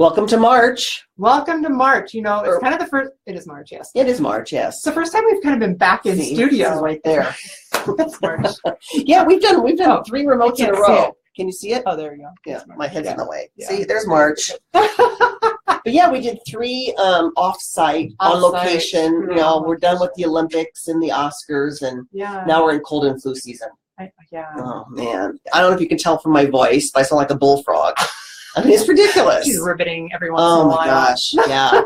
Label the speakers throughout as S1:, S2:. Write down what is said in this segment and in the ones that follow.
S1: Welcome to March.
S2: Welcome to March. You know, it's kind of the first. It is March, yes.
S1: It is March, yes.
S2: It's the first time we've kind of been back in studio.
S1: This is right there.
S2: It's March.
S1: Yeah, we've done 3 remotes in a row. Can you see it?
S2: Oh, there you go.
S1: Yeah, my head's in the way.
S2: Yeah.
S1: See, there's March. But yeah, we did 3 off-site, on location. You know, we're done with the Olympics and the Oscars, and now we're in cold and flu season. Oh man, I don't know if you can tell from my voice, but I sound like a bullfrog. I mean, it's ridiculous.
S2: She's riveting every once in a while.
S1: Oh my gosh, yeah,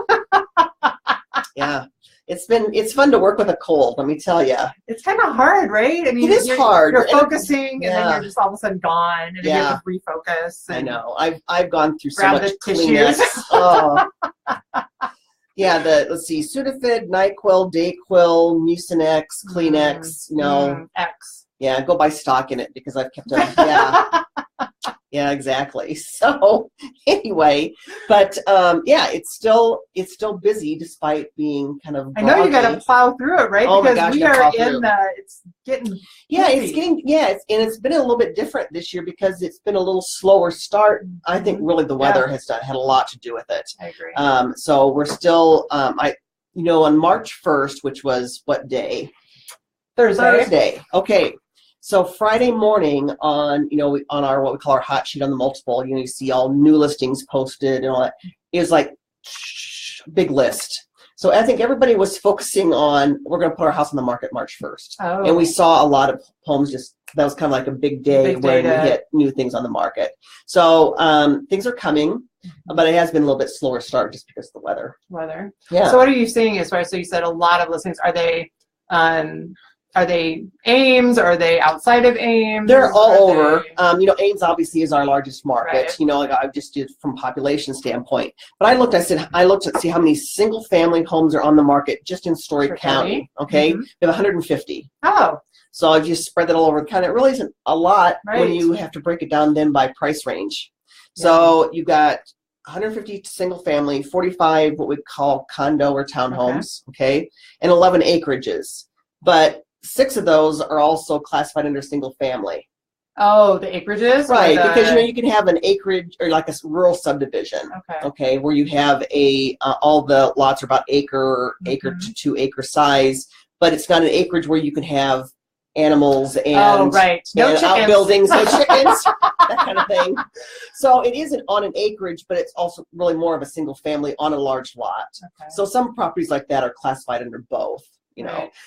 S1: yeah. It's fun to work with a cold. Let me tell you.
S2: It's kind of hard, right? I mean,
S1: it is hard.
S2: You're focusing, and then you're just all of a sudden gone, and then you have to refocus.
S1: I know. I've gone through so much Kleenex.
S2: Tissues.
S1: Oh. Yeah, let's see, Sudafed, NyQuil, Dayquil, Mucinex, Kleenex, you know.
S2: X.
S1: Yeah, go buy stock in it because I've kept them. Yeah. Yeah, exactly. So anyway, but yeah, it's still busy despite being kind of broadly.
S2: I know you got to plow through it, right?
S1: Oh
S2: because
S1: my gosh,
S2: we are in it's getting
S1: it's been a little bit different this year because it's been a little slower start. I think really the weather has had a lot to do with it.
S2: I agree.
S1: So we're still on March 1st, which was what day? Thursday. Okay. So Friday morning on our what we call our hot sheet on the multiple, you see all new listings posted and all that. It was like big list. So I think everybody was focusing on we're going to put our house on the market March 1st.
S2: Oh.
S1: And we saw a lot of homes that was kind of like a big day when we hit new things on the market. So things are coming, but it has been a little bit slower start just because of the weather. Yeah.
S2: So what are you seeing as far as, so you said a lot of listings, are they Ames? Are they outside of Ames?
S1: They're all over. Ames obviously is our largest market.
S2: Right.
S1: Like I just did from population standpoint. But I looked to see how many single family homes are on the market just in Story County. Okay, we have 150.
S2: Oh.
S1: So I just spread that all over the county. It really isn't a lot when you have to break it down then by price range. So you've got 150 single family, 45 what we call condo or townhomes, okay, and 11 acreages. But 6 of those are also classified under single family.
S2: Oh, the acreages?
S1: Right, because you can have an acreage or like a rural subdivision. Okay, where you have all the lots are about acre to 2 acre size, but it's not an acreage where you can have animals and,
S2: no
S1: outbuildings, no chickens, that kind of thing. So it isn't on an acreage, but it's also really more of a single family on a large lot. So some properties like that are classified under both.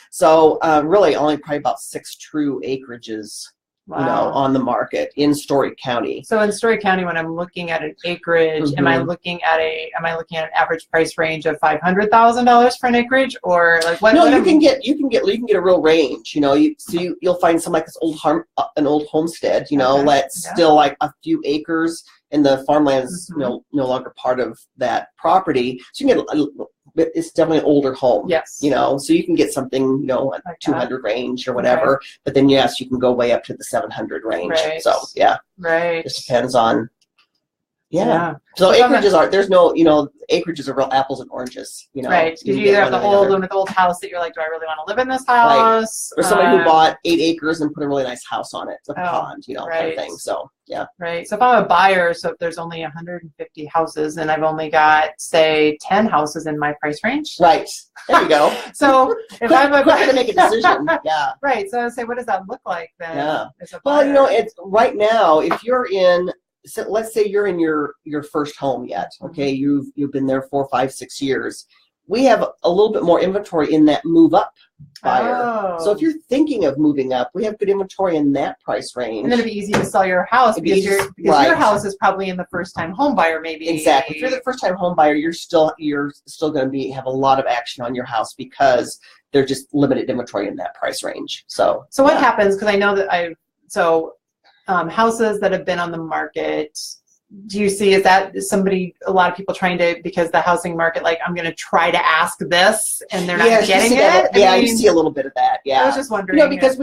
S1: So really only probably about 6 true acreages, on the market in Story County.
S2: So in Story County, when I'm looking at an acreage, am I looking at an average price range of $500,000 for an acreage, or like what?
S1: No, you can get a real range. You'll find some like this an old homestead. That's still like a few acres, and the farmland is no longer part of that property. So you can get it's definitely an older home.
S2: Yes.
S1: So you can get something, like 200 range or whatever. But then yes, you can go way up to the 700 range.
S2: Right.
S1: So yeah.
S2: Right.
S1: It just depends on. Yeah. So acreages acreages are real apples and oranges.
S2: Right. Because you either have the old house that you're like, do I really want to live in this house?
S1: Right. Or somebody who bought 8 acres and put a really nice house on it, like a pond, kind of thing. So yeah.
S2: Right. So if I'm a buyer, so if there's only 150 houses and I've only got, say, 10 houses in my price range.
S1: Right. There you go.
S2: So if I'm
S1: quick to make a decision. Yeah.
S2: Right. So I say, what does that look like then?
S1: Yeah.
S2: As a buyer?
S1: Well, it's right now, if you're in, so let's say you're in your first home yet, okay? You've been there 4, 5, 6 years. We have a little bit more inventory in that move up buyer.
S2: Oh.
S1: So if you're thinking of moving up, we have good inventory in that price range.
S2: And then it'd be easy to sell your house because your house is probably in the first time home buyer maybe.
S1: Exactly. If you're the first time home buyer, you're still going to have a lot of action on your house because there's just limited inventory in that price range. So
S2: what happens? Because I know that houses that have been on the market, do you see, is that a lot of people trying to, because the housing market, like, I'm going to try to ask this and they're not getting it?
S1: You see a little bit of that. Yeah.
S2: I was just wondering.
S1: Because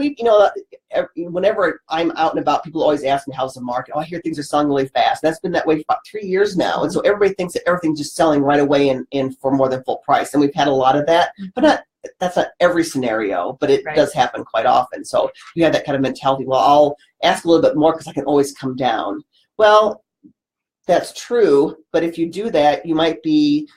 S1: whenever I'm out and about, people always ask me, how's the market? Oh, I hear things are selling really fast. That's been that way for about 3 years now. And so everybody thinks that everything's just selling right away and for more than full price. And we've had a lot of that, but that's not every scenario, but it does happen quite often. So you have that kind of mentality. Well, I'll ask a little bit more because I can always come down. Well, That's true, but if you do that, you might be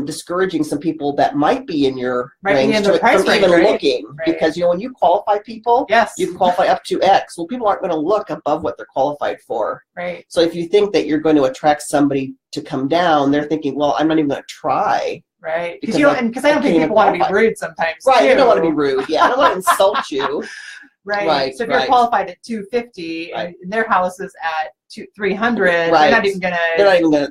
S1: discouraging some people that might be in your range from even looking.
S2: Right.
S1: Because, when you qualify people,
S2: yes,
S1: you can qualify up to X. Well, people aren't going to look above what they're qualified for.
S2: Right.
S1: So if you think that you're going to attract somebody to come down, they're thinking, well, I'm not even going to try.
S2: Right. Because I don't think people want to be rude sometimes.
S1: Right.
S2: Too.
S1: You don't want to be rude. Yeah. I don't want to insult you.
S2: Right. So if you're qualified at 250 and their house is at 300, they're not even gonna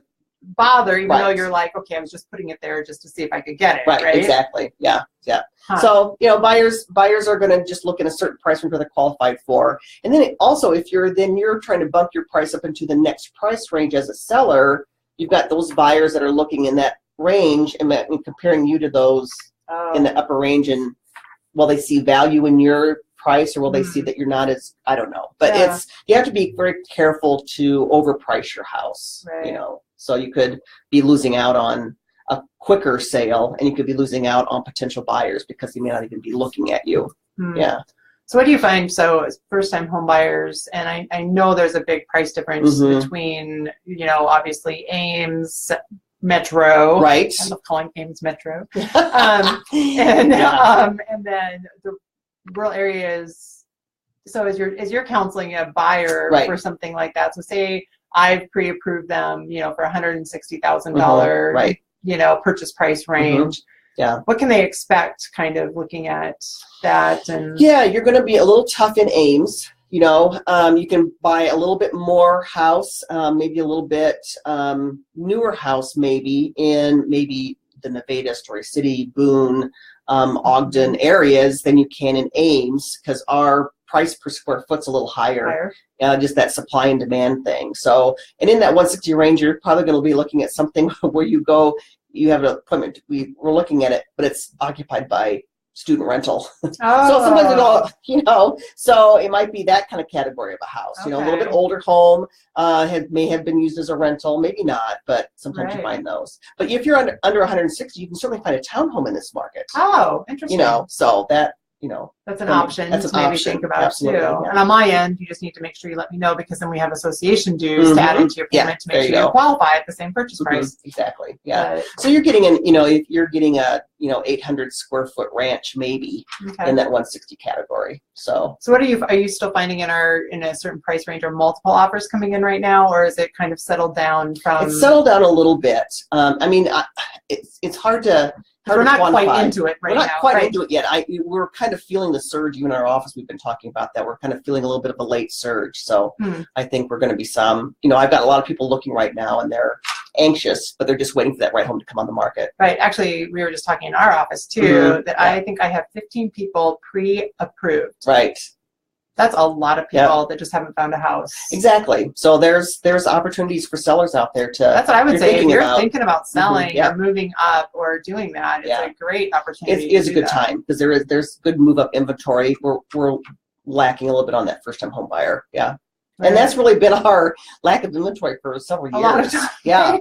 S2: bother, even though you're like, okay, I was just putting it there just to see if I could get it. Right.
S1: Exactly. Yeah. Yeah. Huh. So buyers are going to just look at a certain price range where they're qualified for, and then also if you're trying to bump your price up into the next price range as a seller, you've got those buyers that are looking in that range and comparing you to those in the upper range, and will they see value in your price, or will they see that you're not as, I don't know, but you have to be very careful to overprice your house.
S2: Right.
S1: So you could be losing out on a quicker sale, and you could be losing out on potential buyers because they may not even be looking at you. Yeah.
S2: So what do you find? So as first-time home buyers, and I know there's a big price difference between, obviously Ames, Metro.
S1: Right.
S2: I love calling Ames Metro. And then the rural areas. So as you're counseling a buyer for something like that, so say I've pre-approved them, for $160,000, purchase price range.
S1: Yeah.
S2: What can they expect, kind of looking at that? And
S1: you're going to be a little tough in Ames. You can buy a little bit more house, maybe a little bit newer house, maybe in the Nevada, Story City, Boone, Ogden areas than you can in Ames, because our price per square foot's a little higher. Just that supply and demand thing. So, and in that 160 range, you're probably going to be looking at something where you have an appointment. We're looking at it, but it's occupied by student rental. So sometimes so it might be that kind of category of a house. A little bit older home, may have been used as a rental, maybe not, but sometimes you find those. But if you're under 160, you can certainly find a townhome in this market.
S2: Oh, interesting.
S1: So that
S2: that's an option
S1: to
S2: maybe think about.
S1: Absolutely,
S2: too. Yeah. And on my end, you just need to make sure you let me know, because then we have association dues to add into your payment to make sure you qualify at the same purchase price.
S1: Exactly. Yeah. So you're getting if you're getting a 800 square foot ranch maybe in that 160 category. So
S2: what are you still finding in a certain price range? Are multiple offers coming in right now, or is it kind of settled down from?
S1: It's settled down a little bit. It's hard to.
S2: We're not quite into it right now.
S1: We're not quite into it yet. We're kind of feeling the surge. Even in our office, we've been talking about that. We're kind of feeling a little bit of a late surge. So I think we're going to be some. I've got a lot of people looking right now, and they're anxious, but they're just waiting for that right home to come on the market.
S2: Right. Actually, we were just talking in our office too that I think I have 15 people pre-approved.
S1: Right.
S2: That's a lot of people that just haven't found a house.
S1: Exactly. So there's opportunities for sellers out there to.
S2: That's what I would say. If you're thinking about selling or moving up or doing that, it's a great opportunity.
S1: It is a good time, because there's good move up inventory. We're lacking a little bit on that first time home buyer. Yeah. Right. And that's really been our lack of inventory for several years.
S2: A lot of time.
S1: Yeah.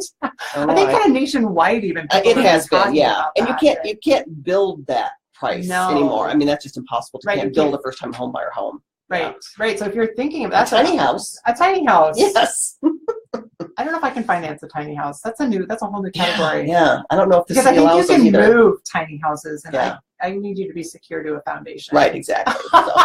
S2: I think kind of nationwide even.
S1: It has been, and you can't build that price anymore. I mean, that's just impossible. You can't build a first time home buyer home.
S2: Right, right. So if you're thinking of
S1: a tiny house.
S2: A tiny house.
S1: Yes.
S2: I don't know if I can finance a tiny house. That's a whole new category.
S1: Yeah. I don't know if this
S2: because I think
S1: allows
S2: you can
S1: either.
S2: move tiny houses, and I need you to be secure to a foundation.
S1: Right, exactly. So,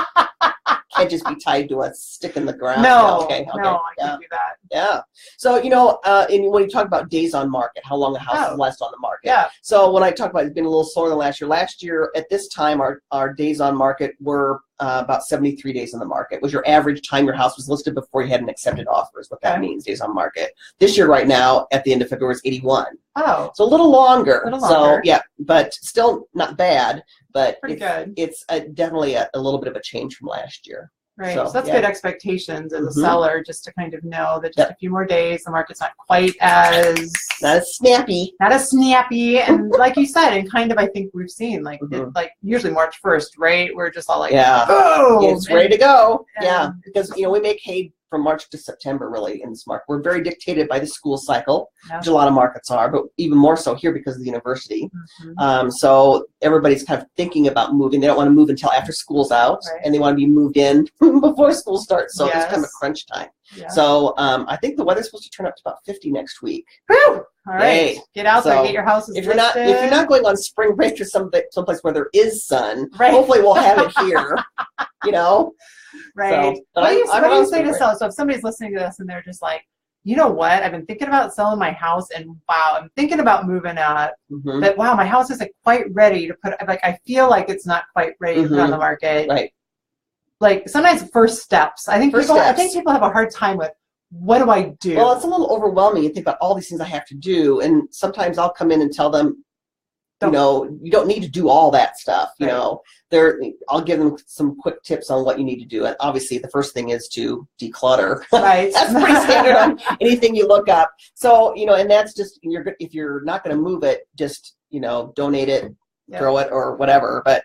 S1: can't just be tied to a stick in the ground.
S2: No,
S1: okay.
S2: No, I can't do that.
S1: Yeah. So, when you talk about days on market, how long a house is last on the market.
S2: Yeah.
S1: So when I talk about it's been a little slower than last year. Last year at this time, our days on market were about 73 days on the market. Was your average time your house was listed before you had an accepted offer, is what that means, days on market. This year right now, at the end of February, is 81.
S2: Oh.
S1: So a little longer.
S2: So,
S1: yeah, but still not bad. But
S2: good.
S1: It's definitely a little bit of a change from last year.
S2: Right. So that's good expectations as a seller, just to kind of know that just a few more days, the market's not quite as...
S1: Not as snappy.
S2: Not as snappy. And like you said, and kind of I think we've seen, like usually March 1st, right? We're just all like, boom!
S1: It's ready to go. Yeah. Because, we make hay from March to September really in this market. We're very dictated by the school cycle,
S2: Yeah.
S1: which a lot of markets are, but even more so here because of the university.
S2: Mhm.
S1: So everybody's kind of thinking about moving. They don't want to move until after school's out,
S2: Right.
S1: and they want to be moved in before school starts. So it's kind of a
S2: Yes.
S1: crunch time.
S2: Yeah.
S1: So I think the weather's supposed to turn up to about 50 next week.
S2: Whew! All right,
S1: Yay.
S2: get out there,
S1: So,
S2: get your houses
S1: If you're not going on spring break or someplace where there is sun,
S2: Right.
S1: hopefully we'll have it here. You know.
S2: right.
S1: So, but
S2: what do you,
S1: I'm
S2: what do
S1: on
S2: you say
S1: spring
S2: to
S1: break.
S2: sellers? So if somebody's listening to this and they're just like, you know what, I've been thinking about selling my house, and wow, I'm thinking about moving out,
S1: Mhm.
S2: but wow, my house isn't quite ready to put. Like, I feel like it's not quite ready to put on the market.
S1: Right.
S2: Like sometimes first steps. I think
S1: First
S2: people. I
S1: steps.
S2: think people have a hard time with. What do I do?
S1: Well, it's a little overwhelming. You think about all these things I have to do, and sometimes I'll come in and tell them,
S2: Don't.
S1: you know, you don't need to do all that stuff. You
S2: Right.
S1: know, I'll give them some quick tips on what you need to do. And obviously, the first thing is to declutter.
S2: Right.
S1: That's pretty standard on anything you look up. So, you know, and that's just if you're not going to move it, just donate it,
S2: Yeah.
S1: throw it, or whatever. But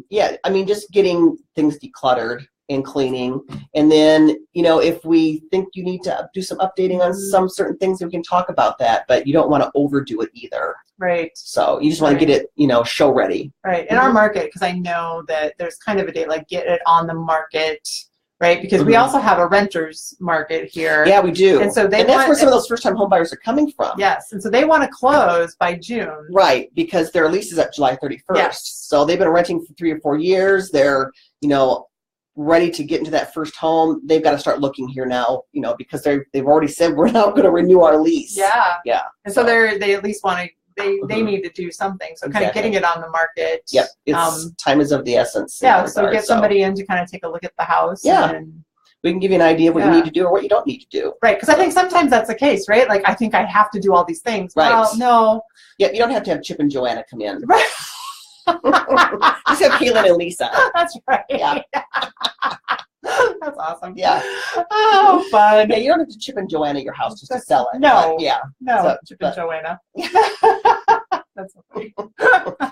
S1: yeah, I mean, just getting things decluttered and cleaning, and then if we think you need to do some updating on some certain things, we can talk about that. But you don't want to overdo it either.
S2: Right.
S1: So you just want to get it, show ready.
S2: Right. In our market, because I know that there's kind of a date, like get it on the market, right? Because we
S1: Mhm.
S2: also have a renter's market here.
S1: Yeah, we do.
S2: And so
S1: that's where some of those first-time home buyers are coming from.
S2: Yes. And so they want to close by June.
S1: Right, because their lease is at July 31st.
S2: Yes.
S1: So they've been renting for 3 or 4 years. They're, ready to get into that first home. They've got to start looking here now, because they've already said we're not going to renew our lease.
S2: Yeah.
S1: Yeah.
S2: And so they at least want to, they need to do something. So kind of
S1: Exactly.
S2: getting it on the market.
S1: Yep. It's time is of the essence. in
S2: Yeah.
S1: that
S2: So
S1: regard,
S2: get somebody in to kind of take a look at the house.
S1: Yeah.
S2: And,
S1: we can give you an idea of what you
S2: Yeah.
S1: need to do or what you don't need to do.
S2: right. Because I think sometimes that's the case, right? Like, I think I have to do all these things.
S1: Right.
S2: Well, no.
S1: Yeah, you don't have to have Chip and Joanna come in.
S2: Right.
S1: Just have Kaylin and Lisa.
S2: That's right.
S1: Yeah.
S2: That's awesome.
S1: Yeah.
S2: Oh, fun.
S1: Yeah, you don't have to Chip and Joanna your house just to sell it.
S2: No.
S1: But, yeah.
S2: No,
S1: So,
S2: Chip and Joanna. That's so funny.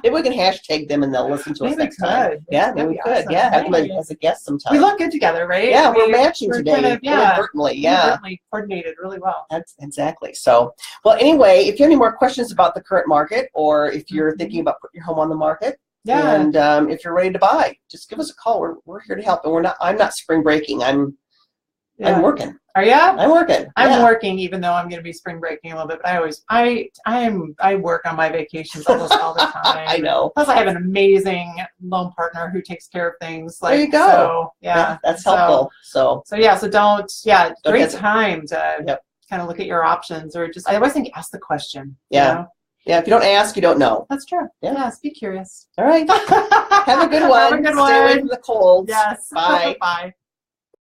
S1: Maybe we can hashtag them and they'll listen to us
S2: Maybe we
S1: next time.
S2: could.
S1: Yeah,
S2: That'd
S1: maybe we
S2: be
S1: could.
S2: awesome.
S1: Yeah, have them
S2: Hey.
S1: as a guest sometime.
S2: We look good together, right?
S1: Yeah,
S2: I mean,
S1: we're matching
S2: we're
S1: today.
S2: kind of, yeah.
S1: Inadvertently, yeah.
S2: Inadvertently coordinated really well.
S1: That's exactly. So, well, anyway, if you have any more questions about the current market, or if you're thinking about putting your home on the market,
S2: Yeah.
S1: and if you're ready to buy, just give us a call. We're here to help, and I'm not spring breaking. I'm working.
S2: Are ya?
S1: I'm working.
S2: I'm
S1: Yeah.
S2: working, even though I'm going to be spring breaking a little bit. But I work on my vacations almost all the time.
S1: I know.
S2: Plus, I have an amazing loan partner who takes care of things. Like,
S1: There you go.
S2: So, yeah.
S1: That's helpful. So
S2: Don't great
S1: hesitate.
S2: time to
S1: Yep.
S2: kind of look at your options, or just, I always think ask the question.
S1: Yeah.
S2: You know?
S1: yeah, if you don't ask, you don't know.
S2: That's true.
S1: Yeah.
S2: Yes, be curious.
S1: All right. Have a good one.
S2: Have a good
S1: Stay away
S2: one.
S1: from the colds.
S2: Yes.
S1: Bye.
S2: Bye.